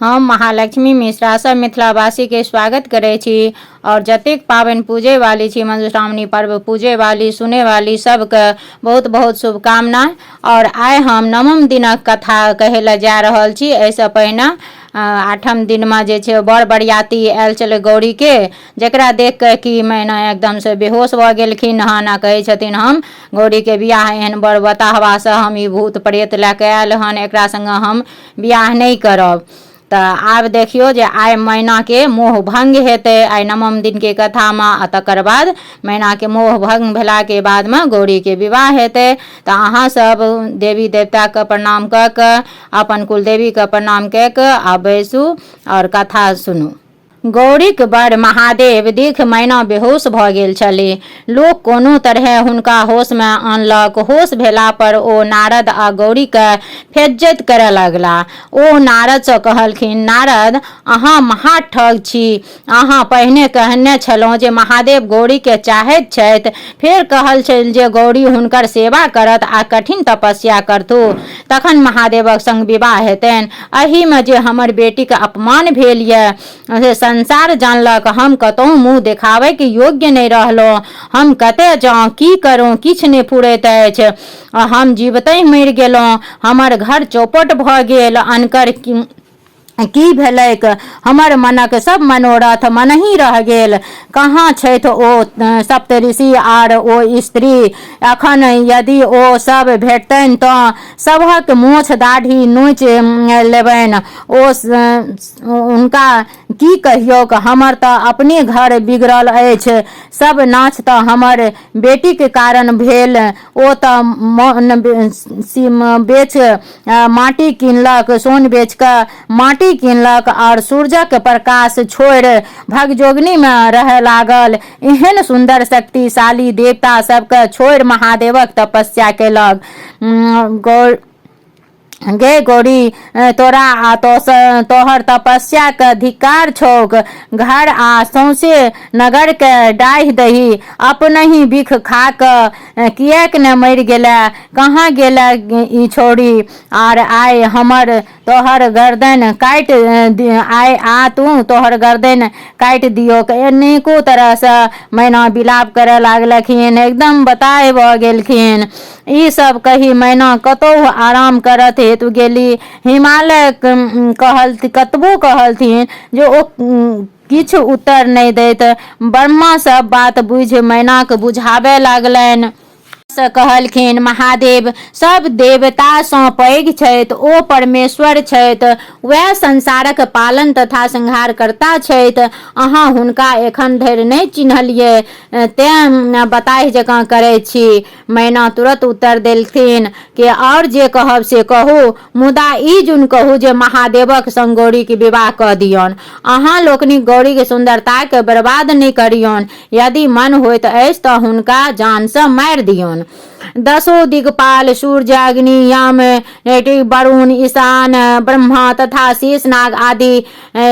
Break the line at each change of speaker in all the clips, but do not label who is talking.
हम महालक्ष्मी मिश्रा सब मिथिलावासी के स्वागत करे छी और जतेक पाबनि पूजे वाली छी, मधुश्रावणी पर्व पूजे वाली सुने वाली सबके बहुत बहुत शुभकामना। और आइ हम नवम दिनक कथा कहै लए जा रहल छी। एहिसँ पहिने आठम दिन में जे छै बड़ बरियाती आयल छलै गौरी के, जकरा देख के कि मैना एकदम से बेहोश भऽ गेलखिन हन आ कहै छथिन हम गौरी के बियाह एहन बड़ बताहबा से हम ई भूत प्रेत लए के आयल हन, एकरा संगे हम बियाह नहीं करब। तो आब देखियो जे आइ मैना के मोह भंग हेतै आइ नवम दिन के कथा में, आ तकर बाद मैना के मोह भंग भेला के बाद में गौरी के विवाह हेतै। तो अहाँ सब देवी देवता के प्रणाम कऽ के अपन कुलदेवी के प्रणाम कऽ के आ बैसू और कथा सुनू। गौरीक बड़ महादेव देख मैना बेहोश भऽ गेल छली। लोक कोनो तरहे हुनका होश में आनलक। होश भेला पर ओ नारद आ गौरी के फेज्जत करय लगला। ओ नारद से कहलखिन, नारद अहाँ महाठग छी। अहाँ पहिने कहने छलहुँ जे महादेव गौरी के चाहैत छथि, फेर कहल छल जे गौरी हुनकर सेवा करत आ कठिन तपस्या करतु, तखन महादेवक संग विवाह हेतनि। एहि में जे हमर बेटी के अपमान भेल ये संसार जानलक। हम कतहु मुँह देखावे के योग्य नहीं रहलहुँ। हम कते जाऊँ, की करूँ, किछ नहीं फुरैत अछि। हम जीवते मरि गेलहुँ। हमर घर चौपट भऽ गेल। अनकर की भेलैक? हमर मनक सब मनोरथ मनहि रह गेल। कहाँ छथि ओ सप्तऋषि आर ओ स्त्री? अखन यदि ओ सब भेटतनि तऽ सबहक मोछ दाढ़ी नोच लेबनि। उनका की कहियो? हमर तऽ अपने घर बिगड़ल अछि। सब नाच तऽ हमर बेटी के कारण भेल। ओ तऽ बेच माटी किनलक, सोन बेच के माटी किनलक और सूरजक प्रकाश छोड़ भगजोगनी में रह लागल। एहन सुंदर शक्तिशाली देवता सबके छोड़ महादेवक तपस्या केलक। गे गौरी, तोरा आ तोहर तपस्या के धिक्कार छौक। घर आ सौंसे नगर के डाहि दही। अपने ही बिख खा के किएक न मर गेला? कहाँ गेला ई छोड़ी? आर आइ हमर तोहर गर्दन काट आइ आ तू तोहर गर्दन काट दियो। अनेको तरह से मैना विलाप करे लागलखिन, एकदम बताए भऽ गेलखिन। ई सब कही मैना कतहु आराम करत हेतु गेली। हिमालय कतबो कहलथिन जे ओ किछु उत्तर नहीं दैत। ब्रह्मा सब बात बुझ मैना के बुझाबे लागलनि। से कहलखिन, महादेव सब देवता सँ पैघ छथि। ओ परमेश्वर छथि। वह संसारक पालन तथा संहार करता छथि। अहाँ हुनका एखन धरि नहीं चिन्हलिए, तें बताह जकाँ करे छी। मैना तुरंत उत्तर देलखिन कि और जे कहब से कहू, मुदा ई जुन कहू जे महादेवक संग गौरी के विवाह कऽ दियौन। अहाँ लोकनि गौरी के सुंदरता के बर्बाद नहीं करियौन। यदि मन होइत अछि तऽ हुनका जान से मारि दियौन। दसो दिग्पाल सूर्य अग्नि यम वरुण ईशान ब्रह्मा तथा शेषनाग आदि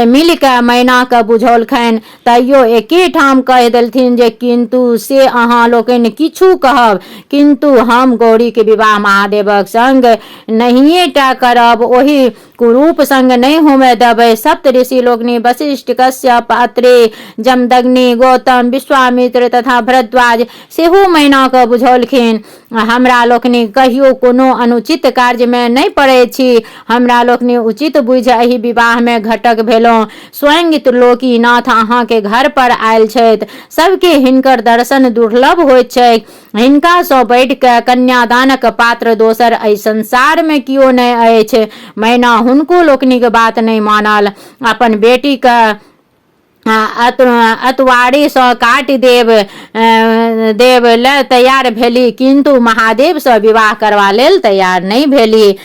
मिल के मैना के बुझौलखिन। तैयो एके ठाम कह देलथिन जे किंतु से अहाँ लोकनि किछु कहब, किंतु हम गौरी के विवाह महादेवक संग नहिए टा करब, ओहि कुरूप संग नहीं होमे देबै। सप्त ऋषि लोकनि वशिष्ठ कश्यप अत्रि जमदग्नि गौतम विश्वामित्र तथा भरद्वाज सेहो मैना के बुझौलखिन। हमरा लोकनि कहियो कोनो अनुचित कार्य में नहीं पड़े छी। हमरा लोकनि उचित बुझ एहि विवाह में घटक भेलहुँ। स्वयं त्रिलोकीनाथ अहाँ के घर पर आयल छथि। सबके हिनकर दर्शन दुर्लभ होइत छै। हिनका सँ बढ़ि के कन्यादानक पात्र दोसर एहि संसार में कियो नहीं अछि। मैना हुनको लोकनिक बात नहीं मानल। अपन बेटी के अतवारी सँ काट देव ले तैयार भेली, किंतु महादेव सँ विवाह करवा लेल तैयार नहीं भेली।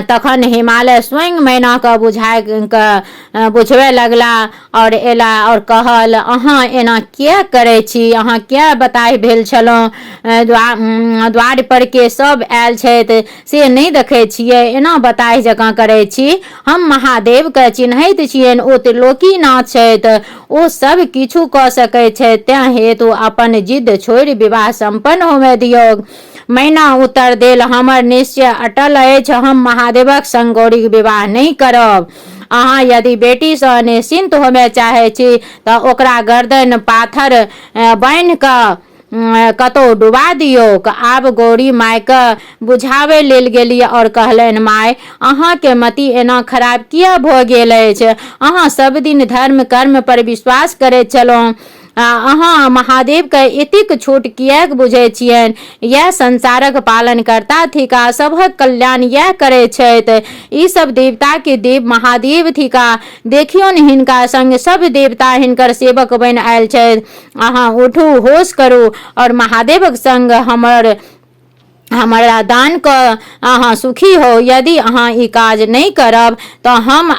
तखन हिमालय स्वयं मैना के बुझबे लगला और एला और कहल, अहाँ एना किया करे छी? अहाँ किया बताह भेल छलहुँ? द्वार पर के सब आयल छथि से नहीं देखे छियै, एना बताह जकाँ करे छी। हम महादेव के चिन्हैत छियनि। ओ त्रिलोकीनाथ छथि। ओ सब किछु कऽ सकै छथि। तें हेतु अपन जिद छोड़ि विवाह संपन्न होमे दियौ। मैना उत्तर देल, हमर निश्चय अटल अछि, हम महादेवक संग गौरीक विवाह नहीं करब। अहाँ यदि बेटी सँ निश्चिंत होबय चाहे छी तऽ ओकरा गर्दन पाथर बान्हि कऽ कतौ डुबा दियौ। आब गौरी माय के बुझावे लेल गेली और कहलनि, माय अहाँ के मति एना खराब किया भ गेल अछि? अहाँ सब दिन धर्म कर्म पर विश्वास करैत छलहुँ, अहाँ महादेव के एतेक छोट किएक बुझै छियनि? यह संसारक पालन करता थिका, सबहक कल्याण यह करे छथि। ई सब देवता के देव महादेव थिका, देखियौन हिनका संग सब देवता हिनकर सेवक बनि आयल छथि। अहाँ उठू, होश करू और महादेवक संग हमरा दान क अहाँ सुखी हो। यदि अहाँ ई काज नहीं करब तऽ हम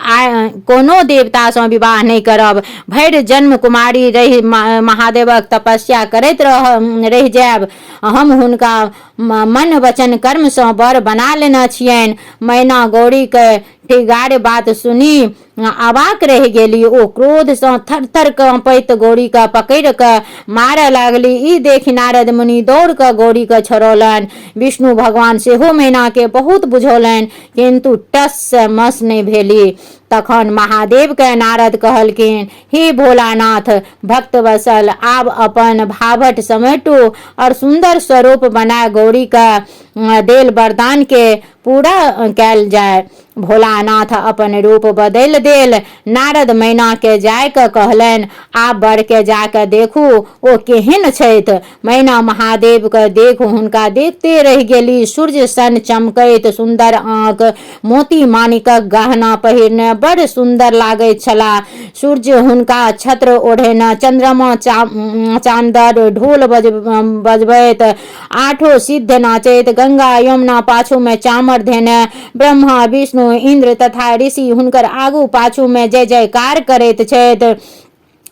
कोनो देवता सँ विवाह नहीं करब। भरि जन्म कुमारी रहि महादेवक तपस्या करैत रहि जायब। हम हुनका मन वचन कर्म सँ वर बना लेने छियनि। मैना गौरी के ठिगार बात सुनी अवाक रह गेली। ओ क्रोध सँ थर थर कांपैत गौरी के पकड़ के मारे लागली। ई देखि नारद मुनि दौड़ के गौरी के छोड़ौलनि। विष्णु भगवान सेहो मैना के बहुत बुझौलनि, किंतु टस से मस नहीं भेली। तखन महादेव के नारद कहलखिन, हे भोलानाथ भक्त वत्सल, आब अपन भावट समेटू और सुंदर स्वरूप बना गौरी का देल वरदान के पूरा कैल जाय। भोलानाथ अपन रूप बदल देल। नारद मैना के जाय के कहलनि, आप बर के जाके देखू ओ केहन छथि। मैना महादेव के देख हुनका देखते रह गेली। सूर्य सन चमकैत सुंदर आंख, मोती माणिकक गहना पहिरने बड़ सुंदर लागैत छलाह। सूर्य हुनका छत्र ओढ़ेने, चंद्रमा चांदर ढोल बजबैत, आठों सिद्ध नाचैत, गंगा यमुना पाछू में चामर धेने, ब्रह्मा विष्णु इंद्र तथा ऋषि हुनकर आगू पाछू में जय जयकार करैत छथि।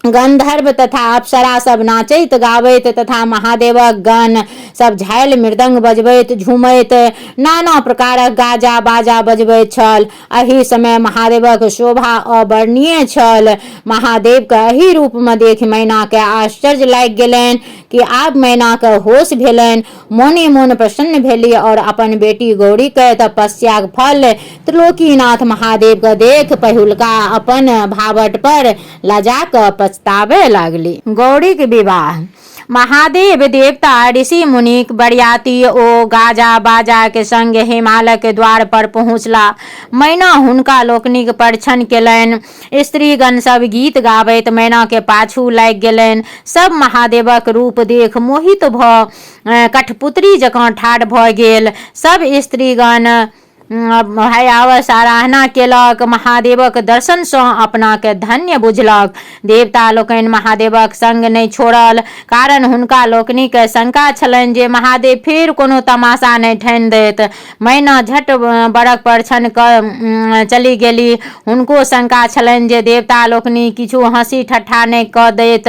गंधर्व तथा अप्सरा सब नाचैत गावैत तथा महादेवक गण सब झालि मृदंग बजबैत झूमैत नाना प्रकारक गाजा बाजा बजबैत छल। एहि समय महादेवक शोभा अवर्णनीय छल। महादेव के एहि रूप में देख मैना के आश्चर्य लागि गेलनि कि आब मैना के होश भेलनि। मोने मोन प्रसन्न भेली और अपन बेटी गौरी के तपस्याक फल त्रिलोकीनाथ महादेव के देख पहिलुका अपन भावट पर लजा क पछतावे लागली। गौरी के विवाह। महादेव देवता ऋषि मुनिक बरियाती ओ गाजा बाजा के संग हिमालय के द्वार पर पहुँचला। मैना हुनका लोकनिक परिछन केलनि। स्त्रीगण सब गीत गाबैत मैना के पाछू लागि गेलनि। सब महादेवक रूप देख मोहित भ कठपुतली जकाँ ठाढ़ भ गेल। सब स्त्रीगण भयावह सराहना केलक। महादेवक दर्शन सँ अपना के धन्य बुझलक। देवता लोकनि महादेवक संग नहीं छोड़ल, कारण हुनका लोकनिक शंका छलनि जे महादेव फेर कोनो तमाशा नहीं ठानि देत। मैना झट बड़क परिछन क चली गेली। हुनको शंका छलनि जे देवता लोकनि किछु हंसी ठट्ठा नहीं क देत।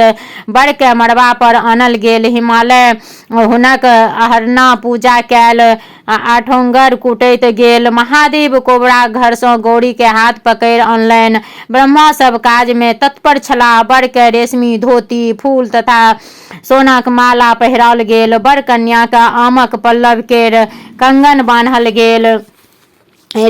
बड़ के मड़बा पर आनल गेल। हिमालय हुनक अहरना पूजा कैल, आठोंगर कुटैत गेल। महादेव कोबरा घर सँ गौरी के हाथ पकड़ि अनलनि। ब्रह्मा सब काज में तत्पर छलाह। बड़ के रेशमी धोती फूल तथा सोनाक माला पहिराओल गेल। बड़ कन्या के आमक पल्लव केर कंगन बान्हल गेल।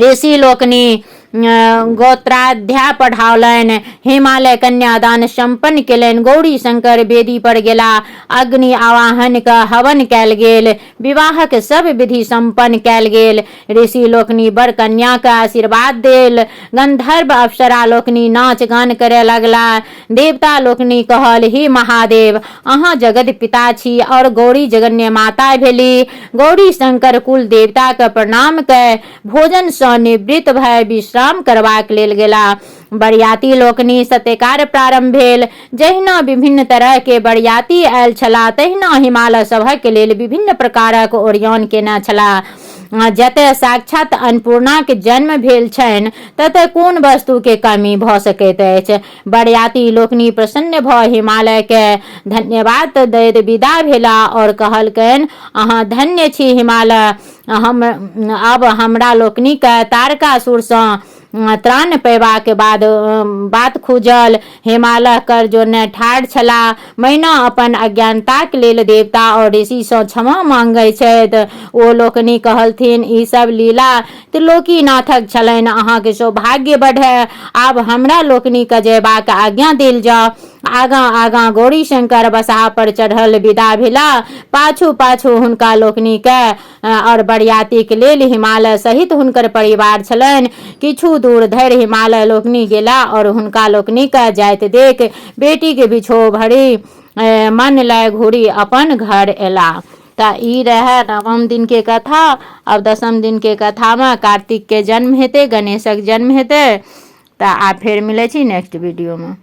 ऋषि लोकनि गोत्राध्याय पढ़ाओलनि। हिमालय कन्यादान संपन्न केलनि। गौरी शंकर वेदी पर गेला। अग्नि आवाहन का हवन कैल गेल। विवाहक सब विधि संपन्न कैल गेल। ऋषि लोकनि बर कन्या का आशीर्वाद देल। गंधर्व अप्सरा लोकनि नाच गान करे लगला। देवता लोकनि कहल, हे महादेव अहाँ जगत पिता छी और गौरी जगन्य माता भेली। गौरी शंकर कुल देवता के प्रणाम कय भोजन सँ निवृत्त भय विश्राम करबाक लेल गेला। बरियाती लोकनि सत्कार प्रारंभ भेल। जहिना विभिन्न तरह के बरियाती आयल छला, तहिना हिमालय सभक लेल विभिन्न प्रकारक ओरियन केने छला। जतय साक्षात अन्नपूर्णा के जन्म भेल छनि, ततय कोन वस्तु के कमी भ सकैत अछि। बरियाती लोकनि प्रसन्न भ हिमालय के धन्यवाद दैत विदा भेला और कहलकनि, अहाँ धन्य छी हिमालय। अब हमरा लोकनि के तारकासुर सँ त्राण पयबाक बाद बात खुजल। हिमालय कर जोड़ने ठाढ़ छला। मैना अपन अज्ञानताक लेल देवता और ऋषि सँ क्षमा मांगै छथि। ओ लोकनि कहलथिन, ई सब लीला त्रिलोकीनाथक छलनि, अहाँके सौभाग्य बढ़े। आब हमरा लोकनि के जयबाक आज्ञा देल जाओ। आगाँ आगाँ गौरी शंकर बसहा पर चढ़ल विदा भेला। पाछू पाछू हुनका लोकनि के और बरियाती के लेल हिमालय सहित हुनकर परिवार छलनि। किछु दूर धरि हिमालय लोकनि गेला और हुनका लोकनि के जाइत देख बेटी के बिछो भरी मन लय घूरी अपन घर एला। तऽ ई रहे नवम दिन के कथा। अब 10म दिन के कथा में कार्तिक के जन्म हेतै, गणेशक जन्म हेतै। तऽ आब फेर मिलै छी नेक्स्ट वीडियो में।